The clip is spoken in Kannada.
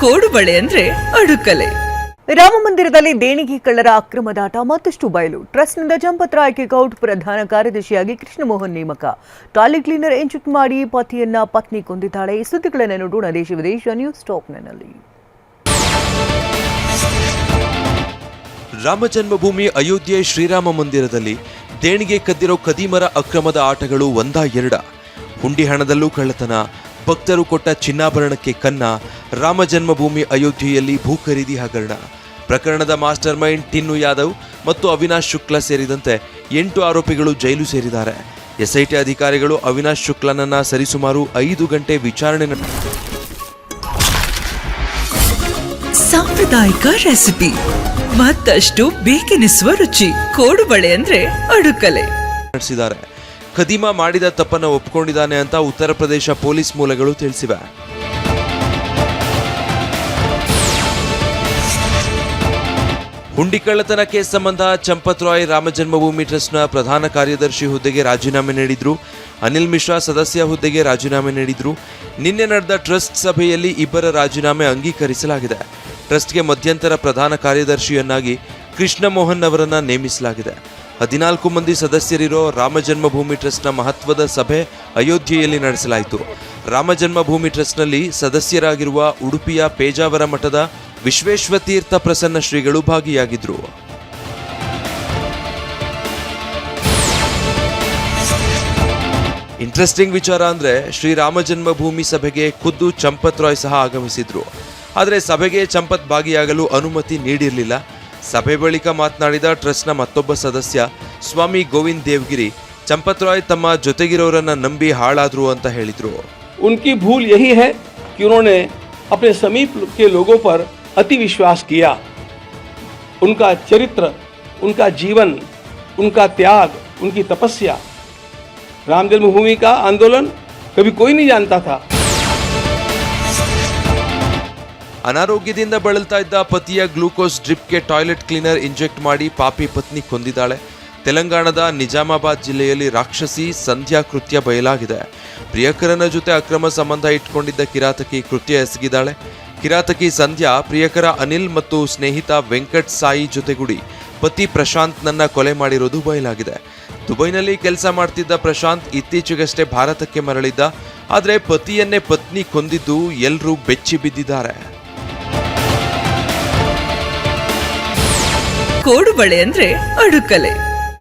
ಕೋಡುಬಳೆ ಅಂದ್ರೆ ಅಡುಕಲೆ. ರಾಮ ಮಂದಿರದಲ್ಲಿ ದೇಣಿಗೆ ಕಳ್ಳರ ಅಕ್ರಮದಾಟ ಮತ್ತಷ್ಟು ಬಯಲು. ಟ್ರಸ್ಟ್ನಿಂದ ಚಂಪತ್ ರಾಯ್ ಗೌಡ್ ಪ್ರಧಾನ ಕಾರ್ಯದರ್ಶಿಯಾಗಿ ಕೃಷ್ಣಮೋಹನ್ ನೇಮಕ. ಟಾಯ್ಲೆಟ್ ಕ್ಲೀನರ್ ಇಂಜೆಕ್ಟ್ ಮಾಡಿ ಪತಿಯನ್ನ ಪತ್ನಿ ಕೊಂದಿದ್ದಾಳೆ. ಈ ಸುದ್ದಿಗಳನ್ನು ನೋಡೋಣ ದೇಶ ವಿದೇಶ ನ್ಯೂಸ್ ಟಾಪ್ನಲ್ಲಿ. ರಾಮ ಜನ್ಮಭೂಮಿ ಅಯೋಧ್ಯೆ ಶ್ರೀರಾಮ ಮಂದಿರದಲ್ಲಿ ದೇಣಿಗೆ ಕದ್ದಿರೋ ಖದೀಮರ ಅಕ್ರಮದ ಆಟಗಳು ಒಂದಾ ಎರಡ. ಹುಂಡಿ ಹಣದಲ್ಲೂ ಕಳ್ಳತನ, ಭಕ್ತರು ಕೊಟ್ಟ ಚಿನ್ನಾಭರಣಕ್ಕೆ ಕನ್ನ, ರಾಮ ಜನ್ಮಭೂಮಿ ಅಯೋಧ್ಯೆಯಲ್ಲಿ ಭೂ ಖರೀದಿ ಹಗರಣ. ಪ್ರಕರಣದ ಮಾಸ್ಟರ್ ಮೈಂಡ್ ಟಿನ್ನು ಯಾದವ್ ಮತ್ತು ಅವಿನಾಶ್ ಶುಕ್ಲಾ ಸೇರಿದಂತೆ 8 ಆರೋಪಿಗಳು ಜೈಲು ಸೇರಿದ್ದಾರೆ. ಎಸ್ಐಟಿ ಅಧಿಕಾರಿಗಳು ಅವಿನಾಶ್ ಶುಕ್ಲಾನನ್ನ ಸರಿಸುಮಾರು 5 ಗಂಟೆ ವಿಚಾರಣೆ ಸಾಂಪ್ರದಾಯಿಕ ರೆಸಿಪಿ ಮತ್ತಷ್ಟು ಬೇಕೆನಿಸುವ ರುಚಿ. ಕೋಡುಬಳೆ ಅಂದ್ರೆ ಅಡುಕಲೆ ನಡೆಸಿದ್ದಾರೆ. ಖದೀಮ ಮಾಡಿದ ತಪ್ಪನ್ನು ಒಪ್ಪಿಕೊಂಡಿದ್ದಾನೆ ಅಂತ ಉತ್ತರ ಪ್ರದೇಶ ಪೊಲೀಸ್ ಮೂಲಗಳು ತಿಳಿಸಿವೆ. ಹುಂಡಿ ಕಳ್ಳತನ ಕೇಸ್ ಸಂಬಂಧ ಚಂಪತ್ ರಾಯ್ ರಾಮ ಜನ್ಮಭೂಮಿ ಟ್ರಸ್ಟ್ನ ಪ್ರಧಾನ ಕಾರ್ಯದರ್ಶಿ ಹುದ್ದೆಗೆ ರಾಜೀನಾಮೆ ನೀಡಿದ್ರು. ಅನಿಲ್ ಮಿಶ್ರಾ ಸದಸ್ಯ ಹುದ್ದೆಗೆ ರಾಜೀನಾಮೆ ನೀಡಿದ್ರು. ನಿನ್ನೆ ನಡೆದ ಟ್ರಸ್ಟ್ ಸಭೆಯಲ್ಲಿ ಇಬ್ಬರ ರಾಜೀನಾಮೆ ಅಂಗೀಕರಿಸಲಾಗಿದೆ. ಟ್ರಸ್ಟ್ಗೆ ಮಧ್ಯಂತರ ಪ್ರಧಾನ ಕಾರ್ಯದರ್ಶಿಯನ್ನಾಗಿ ಕೃಷ್ಣಮೋಹನ್ ಅವರನ್ನ ನೇಮಿಸಲಾಗಿದೆ. 14 ಮಂದಿ ಸದಸ್ಯರಿರೋ ರಾಮ ಜನ್ಮಭೂಮಿ ಟ್ರಸ್ಟ್ನ ಮಹತ್ವದ ಸಭೆ ಅಯೋಧ್ಯೆಯಲ್ಲಿ ನಡೆಸಲಾಯಿತು. ರಾಮ ಜನ್ಮಭೂಮಿ ಟ್ರಸ್ಟ್ನಲ್ಲಿ ಸದಸ್ಯರಾಗಿರುವ ಉಡುಪಿಯ ಪೇಜಾವರ ಮಠದ ವಿಶ್ವೇಶ್ವತೀರ್ಥ ಪ್ರಸನ್ನ ಶ್ರೀಗಳು ಭಾಗಿಯಾಗಿದ್ರು. ಇಂಟ್ರೆಸ್ಟಿಂಗ್ ವಿಚಾರ ಅಂದ್ರೆ ಶ್ರೀರಾಮ ಜನ್ಮಭೂಮಿ ಸಭೆಗೆ ಖುದ್ದು ಚಂಪತ್ ರಾಯ್ ಸಹ ಆಗಮಿಸಿದ್ರು. ಆದರೆ ಸಭೆಗೆ ಚಂಪತ್ ಭಾಗಿಯಾಗಲು ಅನುಮತಿ ನೀಡಿರಲಿಲ್ಲ. ಸಭೆ ಬಳಿಕ ಮಾತನಾಡಿದ ಟ್ರಸ್ಟ್ನ ಮತ್ತೊಬ್ಬ ಸದಸ್ಯ ಸ್ವಾಮಿ ಗೋವಿಂದ್ ದೇವಗಿರಿ, ಚಂಪತ್ ರಾಯ್ ತಮ್ಮ ಜೊತೆಗಿರೋರನ್ನ ನಂಬಿ ಹಾಳಾದ್ರು ಅಂತ ಹೇಳಿದ್ರು. उनकी भूल यही है कि उन्होंने अपने समीप के लोगों पर अति विश्वास किया. उनका चरित्र, उनका जीवन, उनका त्याग, उनकी तपस्या, राम जन्मभूमि का आंदोलन कभी कोई नहीं जानता था. ಅನಾರೋಗ್ಯದಿಂದ ಬಳಲ್ತಾ ಇದ್ದ ಪತಿಯ ಗ್ಲೂಕೋಸ್ ಡ್ರಿಪ್ಗೆ ಟಾಯ್ಲೆಟ್ ಕ್ಲೀನರ್ ಇಂಜೆಕ್ಟ್ ಮಾಡಿ ಪಾಪಿ ಪತ್ನಿ ಕೊಂದಿದ್ದಾಳೆ. ತೆಲಂಗಾಣದ ನಿಜಾಮಾಬಾದ್ ಜಿಲ್ಲೆಯಲ್ಲಿ ರಾಕ್ಷಸಿ ಸಂಧ್ಯಾ ಕೃತ್ಯ ಬಯಲಾಗಿದೆ. ಪ್ರಿಯಕರನ ಜೊತೆ ಅಕ್ರಮ ಸಂಬಂಧ ಇಟ್ಕೊಂಡಿದ್ದ ಕಿರಾತಕಿ ಕೃತ್ಯ ಎಸಗಿದ್ದಾಳೆ. ಕಿರಾತಕಿ ಸಂಧ್ಯಾ ಪ್ರಿಯಕರ ಅನಿಲ್ ಮತ್ತು ಸ್ನೇಹಿತ ವೆಂಕಟ್ ಸಾಯಿ ಜೊತೆಗೂಡಿ ಪತಿ ಪ್ರಶಾಂತ್ನನ್ನ ಕೊಲೆ ಮಾಡಿರೋದು ಬಯಲಾಗಿದೆ. ದುಬೈನಲ್ಲಿ ಕೆಲಸ ಮಾಡ್ತಿದ್ದ ಪ್ರಶಾಂತ್ ಇತ್ತೀಚೆಗಷ್ಟೇ ಭಾರತಕ್ಕೆ ಮರಳಿದ್ದ. ಆದರೆ ಪತಿಯನ್ನೇ ಪತ್ನಿ ಕೊಂದಿದ್ದು ಎಲ್ಲರೂ ಬೆಚ್ಚಿ ಬಿದ್ದಿದ್ದಾರೆ. ಕೋಡುಬಳೆ ಅಂದ್ರೆ ಅಡುಕಲೆ.